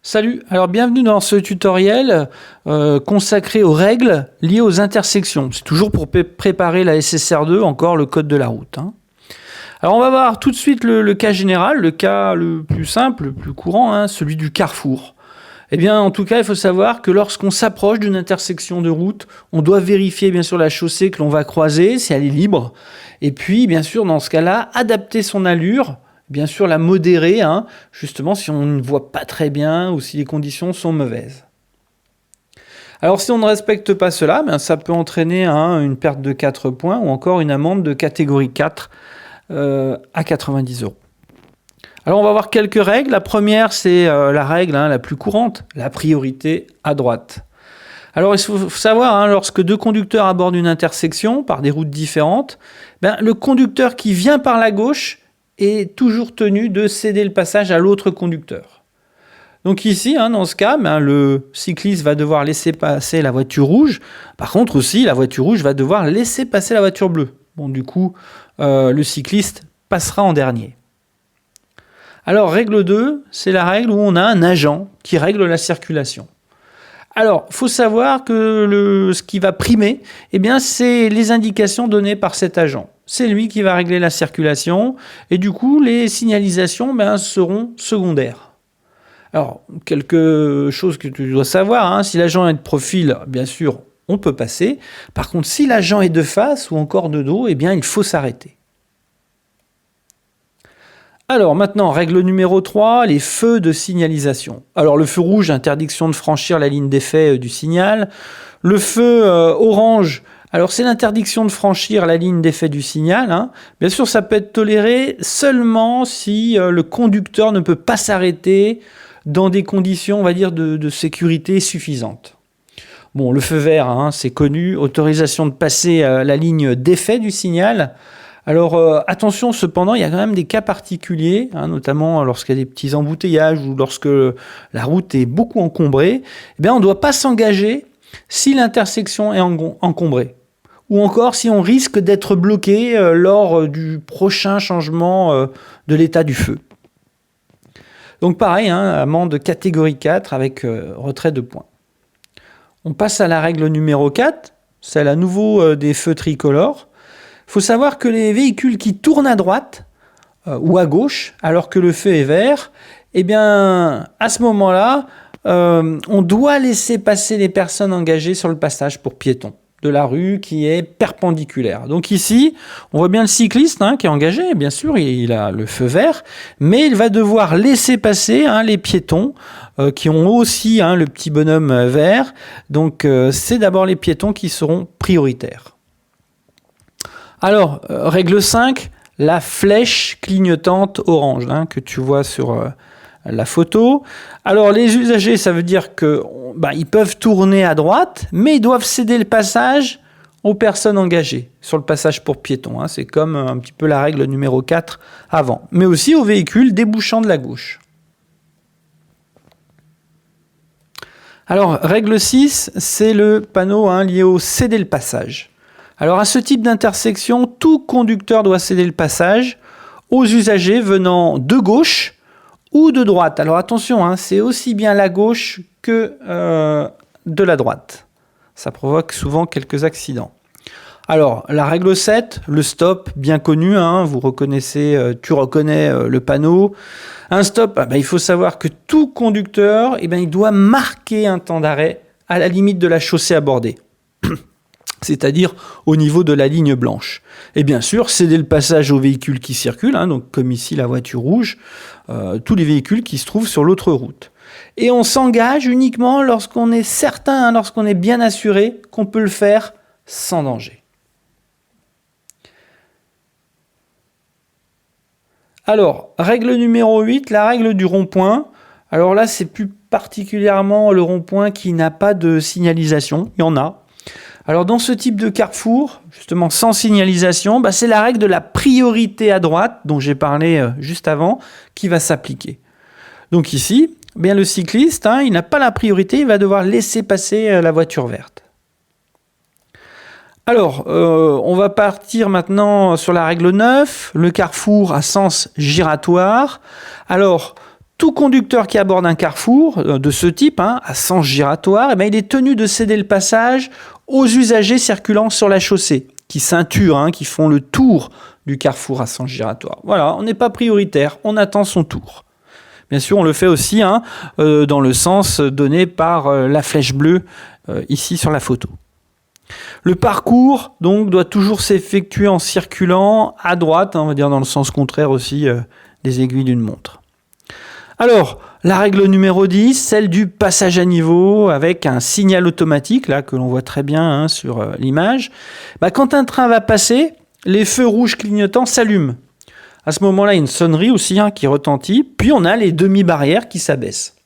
Salut, alors bienvenue dans ce tutoriel consacré aux règles liées aux intersections. C'est toujours pour préparer la SSR2, encore le code de la route. Alors on va voir tout de suite le cas général, le cas le plus simple, le plus courant, celui du carrefour. Eh bien, en tout cas, il faut savoir que lorsqu'on s'approche d'une intersection de route, on doit vérifier bien sûr la chaussée que l'on va croiser, si elle est libre. Et puis, bien sûr, dans ce cas-là, adapter son allure, bien sûr la modérer, justement si on ne voit pas très bien ou si les conditions sont mauvaises. Alors si on ne respecte pas cela, ça peut entraîner une perte de 4 points ou encore une amende de catégorie 4 à 90 €. Alors on va voir quelques règles. La première, c'est la règle la plus courante, la priorité à droite. Alors il faut savoir, lorsque deux conducteurs abordent une intersection par des routes différentes, le conducteur qui vient par la gauche est toujours tenu de céder le passage à l'autre conducteur. Donc ici, dans ce cas, le cycliste va devoir laisser passer la voiture rouge. Par contre aussi, la voiture rouge va devoir laisser passer la voiture bleue. Bon, du coup, le cycliste passera en dernier. Alors, règle 2, c'est la règle où on a un agent qui règle la circulation. Alors, il faut savoir que ce qui va primer, c'est les indications données par cet agent. C'est lui qui va régler la circulation et du coup, les signalisations seront secondaires. Alors, quelque chose que tu dois savoir, si l'agent est de profil, bien sûr, on peut passer. Par contre, si l'agent est de face ou encore de dos, il faut s'arrêter. Alors maintenant, règle numéro 3, les feux de signalisation. Alors le feu rouge, interdiction de franchir la ligne d'effet du signal. Le feu orange, alors c'est l'interdiction de franchir la ligne d'effet du signal. Bien sûr, ça peut être toléré seulement si le conducteur ne peut pas s'arrêter dans des conditions, on va dire, de sécurité suffisantes. Bon, le feu vert, c'est connu, autorisation de passer la ligne d'effet du signal. Alors attention cependant, il y a quand même des cas particuliers, notamment lorsqu'il y a des petits embouteillages ou lorsque la route est beaucoup encombrée. On ne doit pas s'engager si l'intersection est encombrée. Ou encore si on risque d'être bloqué lors du prochain changement de l'état du feu. Donc pareil, amende catégorie 4 avec retrait de points. On passe à la règle numéro 4, celle à nouveau des feux tricolores. Il faut savoir que les véhicules qui tournent à droite ou à gauche, alors que le feu est vert, à ce moment-là, on doit laisser passer les personnes engagées sur le passage pour piétons de la rue qui est perpendiculaire. Donc ici, on voit bien le cycliste qui est engagé, bien sûr, il a le feu vert, mais il va devoir laisser passer les piétons qui ont aussi le petit bonhomme vert. Donc c'est d'abord les piétons qui seront prioritaires. Alors, règle 5, la flèche clignotante orange que tu vois sur la photo. Alors, les usagers, ça veut dire qu'ils peuvent tourner à droite, mais ils doivent céder le passage aux personnes engagées sur le passage pour piétons. C'est comme un petit peu la règle numéro 4 avant. Mais aussi aux véhicules débouchant de la gauche. Alors, règle 6, c'est le panneau lié au céder le passage. Alors à ce type d'intersection, tout conducteur doit céder le passage aux usagers venant de gauche ou de droite. Alors attention, c'est aussi bien la gauche que de la droite. Ça provoque souvent quelques accidents. Alors la règle 7, le stop, bien connu, vous reconnaissez, tu reconnais le panneau. Un stop, il faut savoir que tout conducteur, il doit marquer un temps d'arrêt à la limite de la chaussée abordée. C'est-à-dire au niveau de la ligne blanche. Et bien sûr, céder le passage aux véhicules qui circulent, donc comme ici la voiture rouge, tous les véhicules qui se trouvent sur l'autre route. Et on s'engage uniquement lorsqu'on est certain, lorsqu'on est bien assuré qu'on peut le faire sans danger. Alors, règle numéro 8, la règle du rond-point. Alors là, c'est plus particulièrement le rond-point qui n'a pas de signalisation, il y en a. Alors dans ce type de carrefour, justement sans signalisation, c'est la règle de la priorité à droite, dont j'ai parlé juste avant, qui va s'appliquer. Donc ici, le cycliste, il n'a pas la priorité, il va devoir laisser passer la voiture verte. Alors, on va partir maintenant sur la règle 9, le carrefour à sens giratoire. Alors, Tout conducteur qui aborde un carrefour de ce type, à sens giratoire, il est tenu de céder le passage aux usagers circulant sur la chaussée, qui ceinturent, qui font le tour du carrefour à sens giratoire. Voilà, on n'est pas prioritaire, on attend son tour. Bien sûr, on le fait aussi dans le sens donné par la flèche bleue ici sur la photo. Le parcours donc doit toujours s'effectuer en circulant à droite, on va dire dans le sens contraire aussi des aiguilles d'une montre. Alors, la règle numéro 10, celle du passage à niveau avec un signal automatique, là que l'on voit très bien sur l'image. Quand un train va passer, les feux rouges clignotants s'allument. À ce moment-là, il y a une sonnerie aussi qui retentit, puis on a les demi-barrières qui s'abaissent.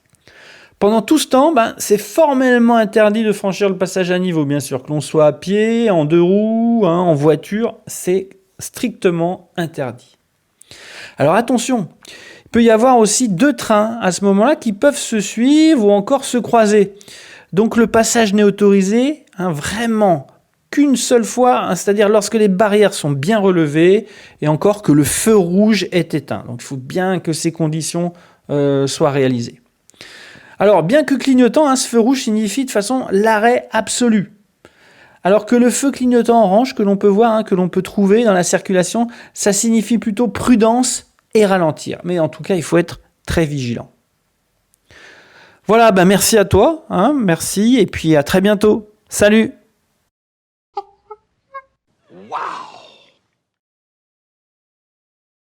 Pendant tout ce temps, c'est formellement interdit de franchir le passage à niveau, bien sûr, que l'on soit à pied, en deux roues, en voiture, c'est strictement interdit. Alors attention, il peut y avoir aussi deux trains à ce moment-là qui peuvent se suivre ou encore se croiser. Donc le passage n'est autorisé vraiment qu'une seule fois, c'est-à-dire lorsque les barrières sont bien relevées et encore que le feu rouge est éteint. Donc il faut bien que ces conditions soient réalisées. Alors, bien que clignotant, ce feu rouge signifie de façon l'arrêt absolu. Alors que le feu clignotant orange que l'on peut voir, que l'on peut trouver dans la circulation, ça signifie plutôt prudence et ralentir. Mais en tout cas, il faut être très vigilant. Voilà, merci à toi, merci, et puis à très bientôt. Salut! Wow!